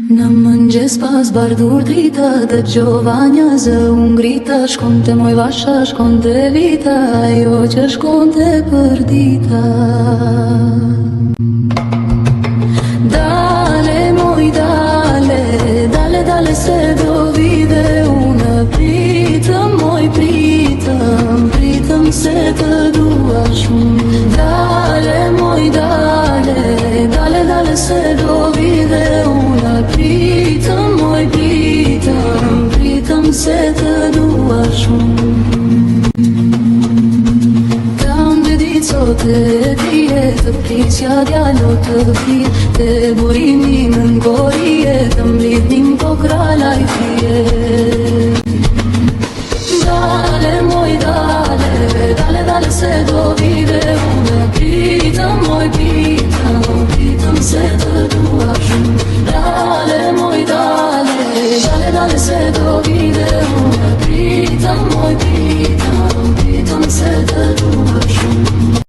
Në mëngjes pas bardur drita, dëgjova një zë unë grita. Shkonte moj vasha, shkonte vita, ajo që shkonte për dita. Dale moj dale, dale dale se do vide. Unë pritëm moj pritëm, pritëm se të dua shumë. Dale moj dale, dale dale se do vide. Unë pritëm moj pritëm, pritëm se të dua shumë. Kam dy ditë sot e dije, të prisja djalo të prit, të burimi në ngoj